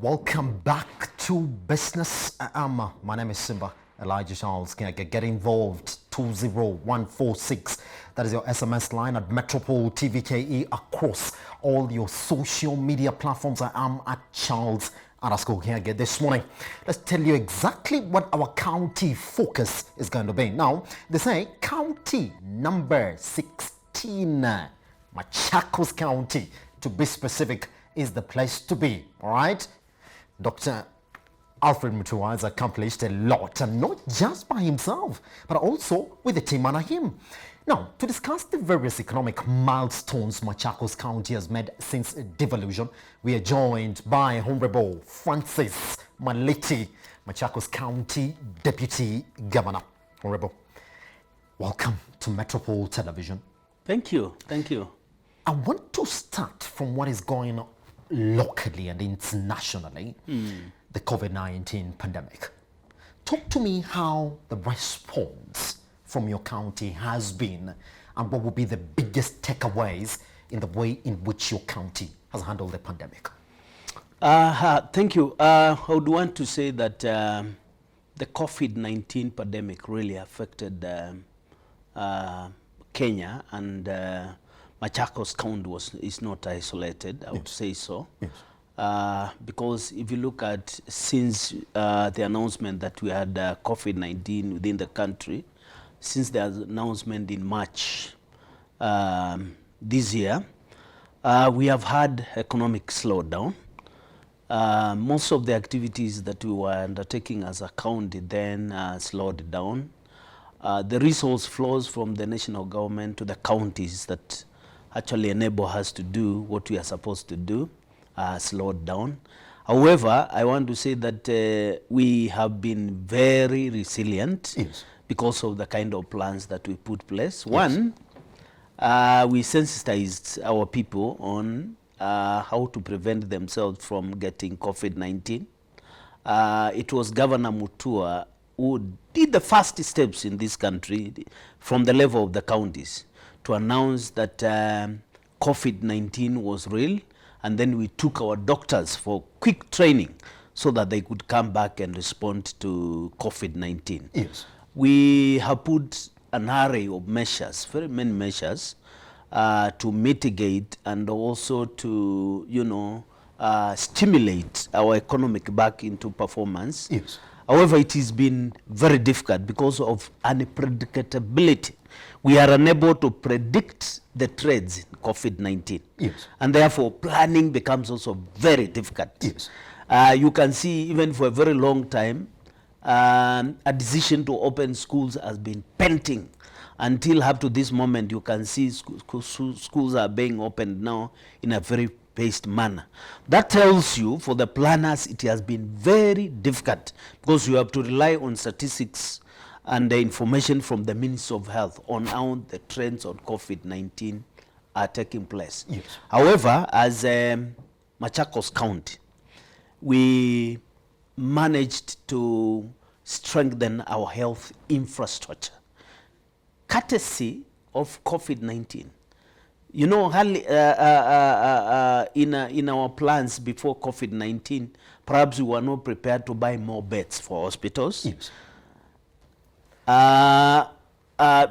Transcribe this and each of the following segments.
Welcome back to Business. My name is Simba Elijah Charles. Get involved 20146. That is your SMS line at Metropole TVKE across all your social media platforms. I am at Charles _ here again this morning. Let's tell you exactly what our county focus is going to be. Now, they say county number 16, Machakos County, to be specific, is the place to be. All right. Dr. Alfred Mutua has accomplished a lot, and not just by himself, but also with the team under him. Now, to discuss the various economic milestones Machakos County has made since devolution, we are joined by Honorable Francis Maliti, Machakos County Deputy Governor. Honorable, welcome to Metropole Television. Thank you. Thank you. I want to start from what is going on locally and internationally, the COVID-19 pandemic. Talk to me how the response from your county has been, and what will be the biggest takeaways in the way in which your county has handled the pandemic. Thank you. I would want to say that the COVID-19 pandemic really affected Kenya, and Machakos County is not isolated, I would say so. Yes. Because if you look at since the announcement that we had COVID-19 within the country, since the announcement in March this year, we have had economic slowdown. Most of the activities that we were undertaking as a county then slowed down. The resource flows from the national government to the counties that actually enable us to do what we are supposed to do, slowed down. However, I want to say that we have been very resilient. Yes. Because of the kind of plans that we put place. Yes. One, we sensitized our people on how to prevent themselves from getting COVID-19. It was Governor Mutua who did the first steps in this country from the level of the counties to announce that COVID-19 was real, and then we took our doctors for quick training so that they could come back and respond to COVID-19. Yes. We have put an array of measures, very many measures, to mitigate and also to, stimulate our economic back into performance. Yes. However, it has been very difficult because of unpredictability. We are unable to predict the trends in COVID-19. Yes. And therefore, planning becomes also very difficult. Yes. You can see, even for a very long time, a decision to open schools has been pending. Until up to this moment, you can see schools are being opened now in a very paced manner. That tells you, for the planners, it has been very difficult because you have to rely on statistics and the information from the Ministry of Health on how the trends on COVID-19 are taking place. Yes. However, as Machakos County, we managed to strengthen our health infrastructure, courtesy of COVID-19. You know, in our plans before COVID-19, perhaps we were not prepared to buy more beds for hospitals. Yes.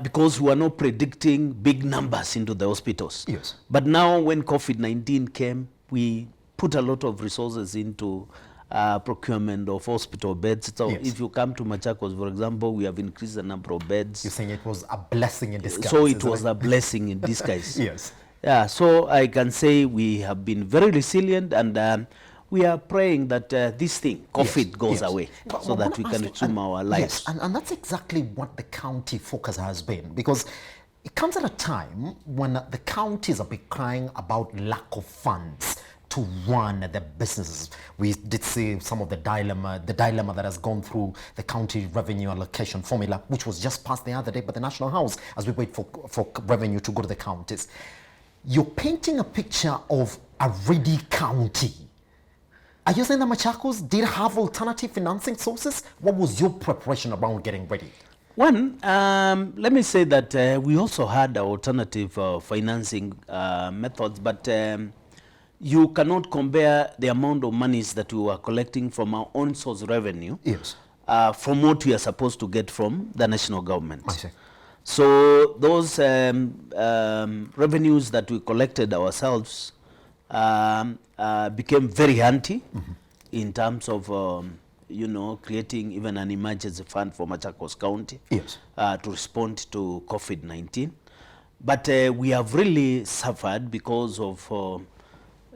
Because we were not predicting big numbers into the hospitals. Yes. But now when COVID-19 came, we put a lot of resources into procurement of hospital beds. So yes. If you come to Machakos, for example, we have increased the number of beds. You're saying it was a blessing in disguise. So it was a blessing in disguise. Yes. Yeah, so I can say we have been very resilient, and we are praying that this thing, COVID, goes away, so that we can resume our lives. Yes, and that's exactly what the county focus has been, because it comes at a time when the counties are crying about lack of funds to run the businesses. We did see some of the dilemma that has gone through the county revenue allocation formula, which was just passed the other day by the National House as we wait for revenue to go to the counties. You're painting a picture of a ready county. Are you saying that Machakos did have alternative financing sources? What was your preparation around getting ready? One, let me say that we also had alternative financing methods, but you cannot compare the amount of monies that we were collecting from our own source revenue Yes. from what we are supposed to get from the national government. I see. So those revenues that we collected ourselves became very handy in terms of creating even an emergency fund for Machakos County Yes. to respond to COVID-19. But we have really suffered because of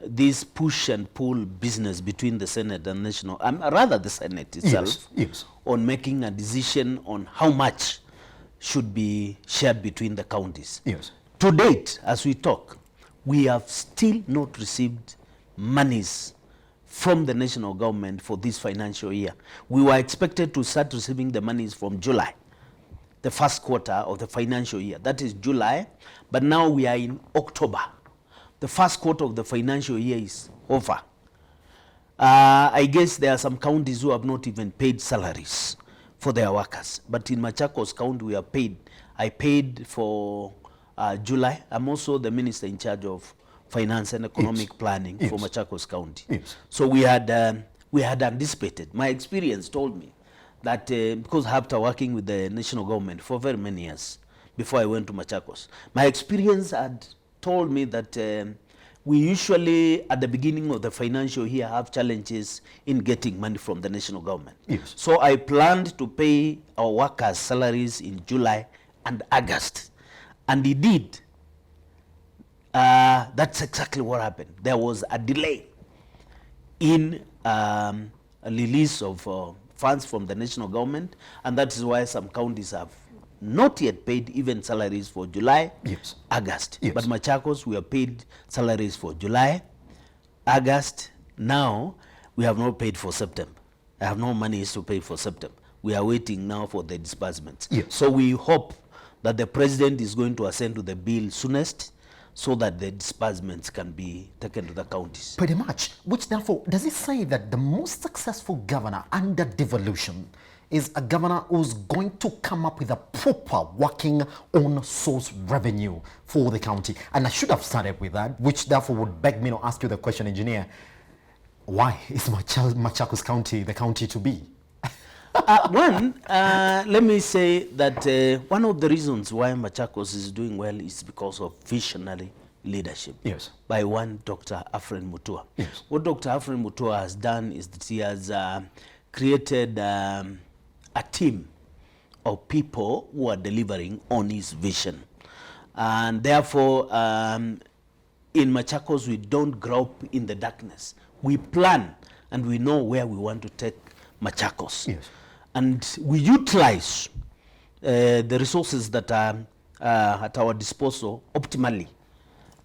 this push and pull business between the Senate and National, rather the Senate itself, Yes. on making a decision on how much should be shared between the counties. Yes. To date, as we talk, we have still not received monies from the national government for this financial year. We were expected to start receiving the monies from July, the first quarter of the financial year. That is July, but now we are in October. The first quarter of the financial year is over. I guess there are some counties who have not even paid salaries for their workers. But in Machakos County, we are paid. I paid for July. I'm also the minister in charge of finance and economic planning for Machakos County. Yes. So we had anticipated. My experience told me that because after working with the national government for very many years before I went to Machakos, my experience had told me that we usually at the beginning of the financial year have challenges in getting money from the national government. Yes. So I planned to pay our workers' salaries in July and August. And indeed, that's exactly what happened. There was a delay in a release of funds from the national government, and that is why some counties have not yet paid even salaries for July, August. Yes. But Machakos, we have paid salaries for July, August. Now, we have not paid for September. I have no money to pay for September. We are waiting now for the disbursements. Yes. So we hope that the president is going to assent to the bill soonest so that the disbursements can be taken to the counties. Pretty much. Which therefore, does it say that the most successful governor under devolution is a governor who's going to come up with a proper working on source revenue for the county? And I should have started with that, which therefore would beg me to ask you the question, engineer, why is Machakos County the county to be? Let me say that one of the reasons why Machakos is doing well is because of visionary leadership by one Dr. Afren Mutua. Yes. What Dr. Afren Mutua has done is that he has created a team of people who are delivering on his vision. And therefore, in Machakos, we don't grope in the darkness. We plan and we know where we want to take Machakos. Yes. And we utilize the resources that are at our disposal optimally.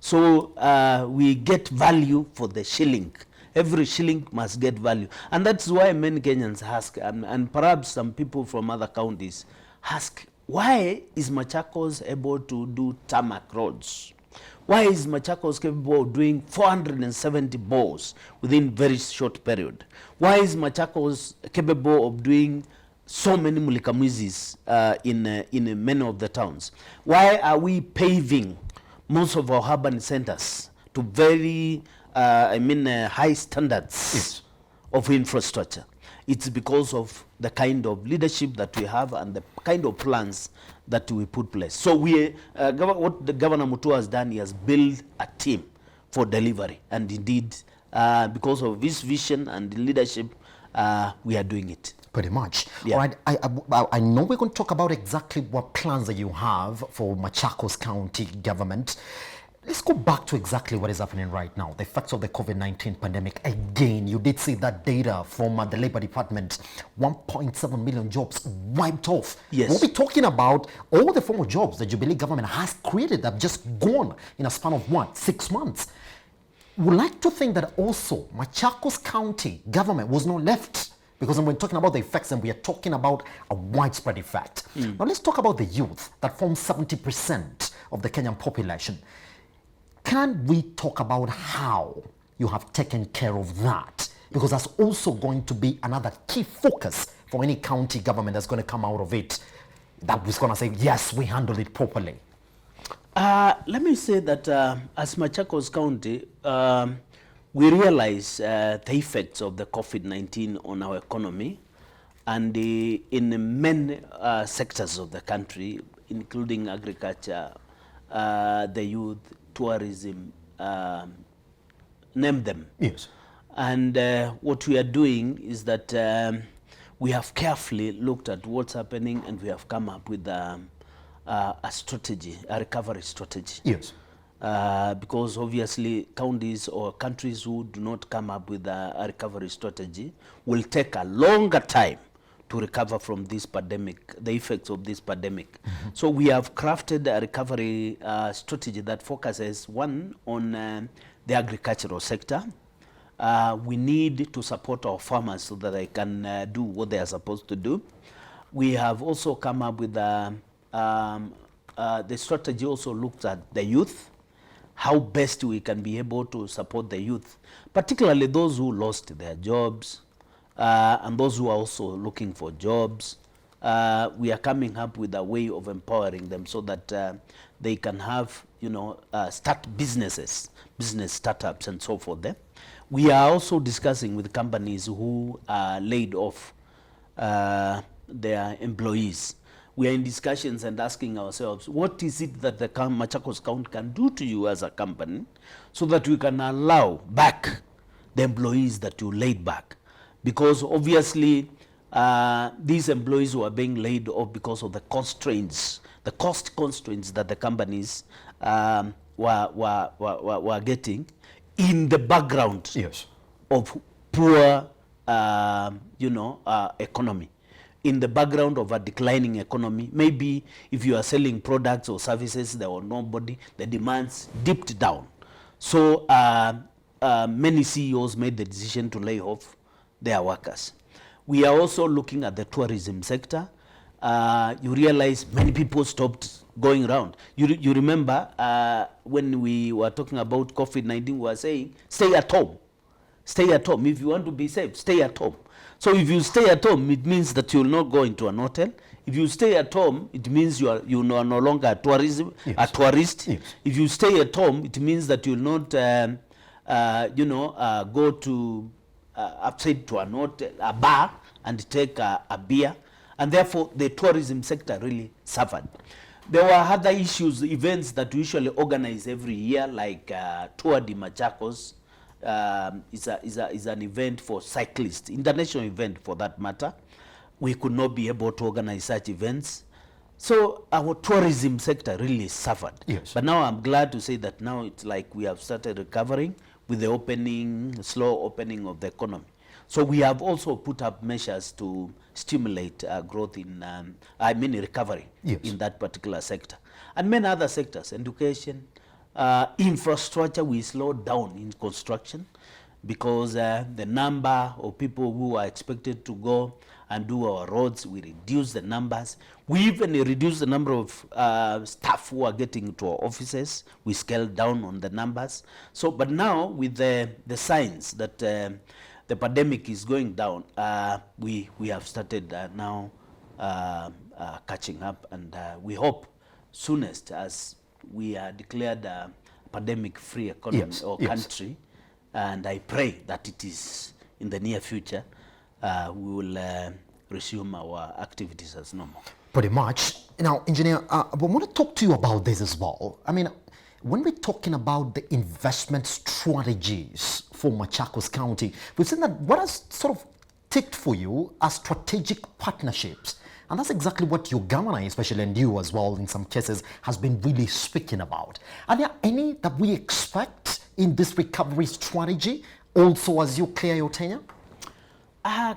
So we get value for the shilling. Every shilling must get value. And that's why many Kenyans ask, and perhaps some people from other counties ask, why is Machakos able to do tarmac roads? Why is Machakos capable of doing 470 bores within very short period? Why is Machakos capable of doing so many mulikamwizis in many of the towns? Why are we paving most of our urban centers to very high standards of infrastructure? It's because of the kind of leadership that we have and the kind of plans that we put place. So we, what the Governor Mutua has done, he has built a team for delivery. And indeed, because of his vision and leadership, we are doing it. Pretty much. Yeah. All right. I know we're going to talk about exactly what plans that you have for Machakos County government. Let's go back to exactly what is happening right now, the effects of the COVID-19 pandemic. Again, you did see that data from the Labor Department, 1.7 million jobs wiped off. Yes. We'll be talking about all the former jobs that Jubilee government has created that have just gone in a span of what, 6 months. Would like to think that also Machakos County government was not left, because when we're talking about the effects and we are talking about a widespread effect. Now let's talk about the youth that forms 70% of the Kenyan population. Can we talk about how you have taken care of that? Because that's also going to be another key focus for any county government that's going to come out of it, that was going to say, yes, we handled it properly. Let me say that as Machakos County, we realize the effects of the COVID-19 on our economy, and in many sectors of the country, including agriculture, the youth, tourism, name them. Yes. And what we are doing is that we have carefully looked at what's happening, and we have come up with a strategy, a recovery strategy. Yes. Because obviously counties or countries who do not come up with a recovery strategy will take a longer time to recover from this pandemic, the effects of this pandemic. So we have crafted a recovery strategy that focuses, one, on the agricultural sector. We need to support our farmers so that they can do what they are supposed to do. We have also come up with the strategy also looks at the youth, how best we can be able to support the youth, particularly those who lost their jobs and those who are also looking for jobs. We are coming up with a way of empowering them so that they can have, start businesses, business startups and so forth there. We are also discussing with companies who laid off their employees. We are in discussions and asking ourselves, what is it that the Machakos County can do to you as a company so that we can allow back the employees that you laid back? Because obviously these employees were being laid off because of the constraints, the cost constraints that the companies were getting in the background Yes. of poor, economy, in the background of a declining economy. Maybe if you are selling products or services, there were nobody, the demands dipped down. So many CEOs made the decision to lay off their workers. We are also looking at the tourism sector. You realize many people stopped going around. You remember when we were talking about COVID-19, we were saying, stay at home. Stay at home. If you want to be safe, stay at home. So if you stay at home, it means that you will not go into an hotel. If you stay at home, it means you are no longer a tourist. Yes. If you stay at home, it means that you will not, go to outside to a bar and take a beer. And therefore, the tourism sector really suffered. There were other issues, events that we usually organize every year, like Tour de Machakos. Is an event for cyclists, international event for that matter. We could not be able to organize such events. So our tourism sector really suffered. Yes. But now I'm glad to say that now it's like we have started recovering with the slow opening of the economy. So we have also put up measures to stimulate growth recovery Yes. in that particular sector. And many other sectors, education, infrastructure, we slowed down in construction because the number of people who are expected to go and do our roads, we reduced the numbers. We even reduced the number of staff who are getting to our offices. We scaled down on the numbers. So, but now with the signs that the pandemic is going down, we have started now catching up, and we hope soonest as we are declared a pandemic-free economy country, and I pray that it is in the near future, we will resume our activities as normal. Pretty much. Now, Engineer, I want to talk to you about this as well. I mean, when we're talking about the investment strategies for Machakos County, we've seen that what has sort of ticked for you are strategic partnerships. And that's exactly what your governor, especially, and you as well in some cases, has been really speaking about. Are there any that we expect in this recovery strategy also as you clear your tenure?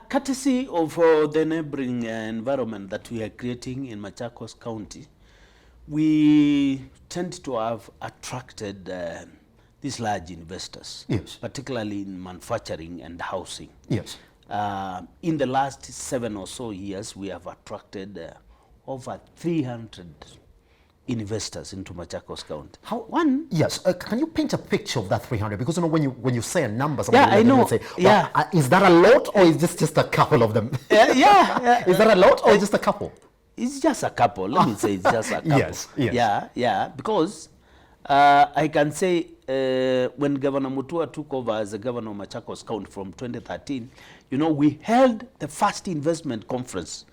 Courtesy of the neighboring environment that we are creating in Machakos County, we tend to have attracted these large investors, Yes. particularly in manufacturing and housing. Yes. In the last 7 or so years, we have attracted over 300 investors into Machakos County. Yes. Can you paint a picture of that 300? Because when you say a number, I know. Say, well, is that a lot, or is this just a couple of them? Is that a lot, or just a couple? It's just a couple. Let me say it's just a couple. Yes. Yeah. Because I can say when Governor Mutua took over as the governor of Machakos County from 2013, you know, we held the first investment conference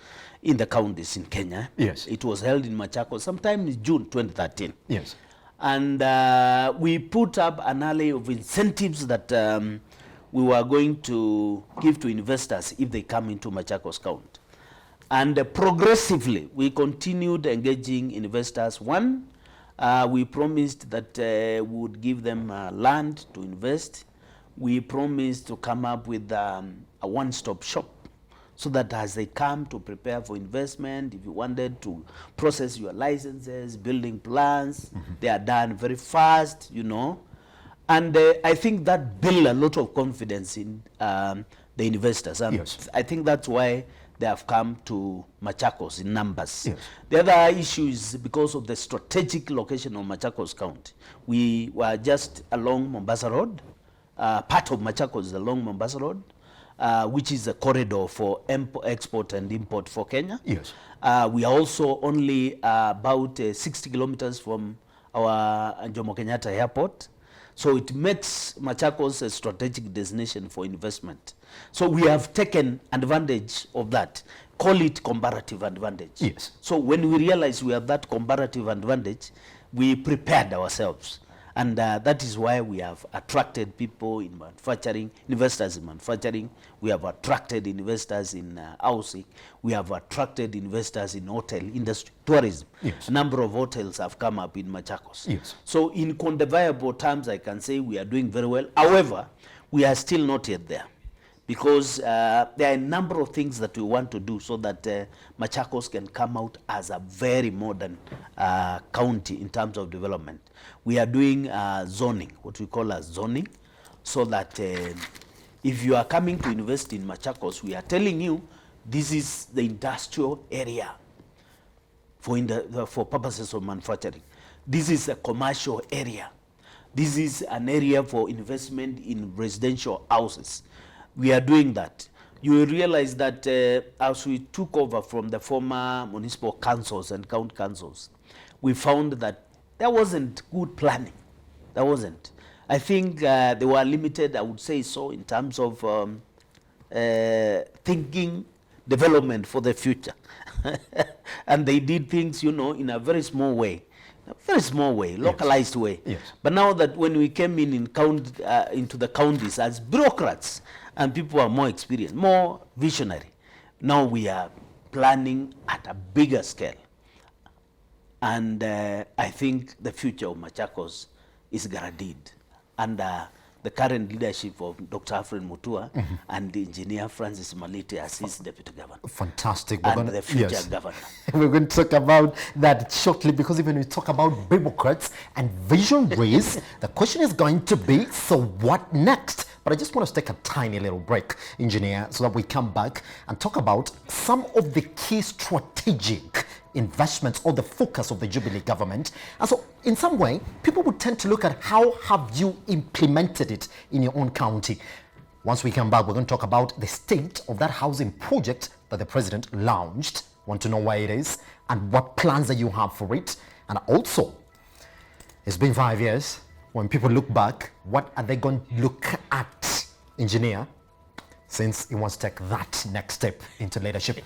in the counties in Kenya. Yes. It was held in Machakos sometime in June 2013. Yes. And we put up an array of incentives that we were going to give to investors if they come into Machakos County. And progressively, we continued engaging investors. One, we promised that we would give them land to invest. We promised to come up with a one-stop shop so that as they come to prepare for investment, if you wanted to process your licenses, building plans, they are done very fast, you know. And I think that built a lot of confidence in the investors. And yes. I think that's why they have come to Machakos in numbers. Yes. The other issue is because of the strategic location of Machakos County. We were just along Mombasa Road. Part of Machakos is along Mombasa Road, which is a corridor for export and import for Kenya. Yes. We are also only about 60 kilometers from our Jomo Kenyatta Airport. So it makes Machakos a strategic destination for investment. So we have taken advantage of that. Call it comparative advantage. Yes. So when we realize we have that comparative advantage, we prepared ourselves. And that is why we have attracted people in manufacturing, investors in manufacturing. We have attracted investors in housing. We have attracted investors in hotel industry, tourism. Yes. A number of hotels have come up in Machakos. Yes. So in quantifiable terms, I can say we are doing very well. However, we are still not yet there, because there are a number of things that we want to do so that Machakos can come out as a very modern county in terms of development. We are doing zoning, what we call as zoning, so that if you are coming to invest in Machakos, we are telling you this is the industrial area for purposes of manufacturing. This is a commercial area. This is an area for investment in residential houses. We are doing that. You will realize that as we took over from the former municipal councils and county councils, we found that there wasn't good planning. There wasn't. I think they were limited, I would say so, in terms of thinking development for the future. And they did things, you know, in a very small way. A very small way, localized way. Yes. But now that when we came in into the counties as bureaucrats, and people are more experienced, more visionary, now we are planning at a bigger scale. And I think the future of Machakos is guaranteed under the current leadership of Dr. Alfred Mutua and the engineer Francis Malite as his deputy governor. Fantastic. And the future governor. We're going to talk about that shortly, because even when we talk about bureaucrats and visionaries, the question is going to be, so what next? But I just want us to take a tiny little break, engineer, so that we come back and talk about some of the key strategic investments or the focus of the Jubilee government. And so in some way, people would tend to look at how have you implemented it in your own county. Once we come back, we're going to talk about the state of that housing project that the president launched. Want to know where it is and what plans that you have for it. And also, it's been 5 years. When people look back, what are they going to look at, engineer, since he wants to take that next step into leadership?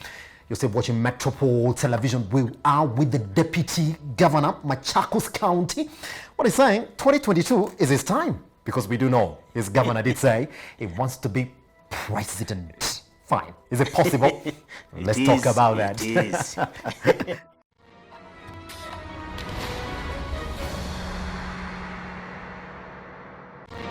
You're still watching Metropole Television. We are with the Deputy Governor, Machakos County. What he's saying, 2022 is his time, because we do know his governor did say he wants to be president. Fine. Is it possible? Let's talk about that. It is.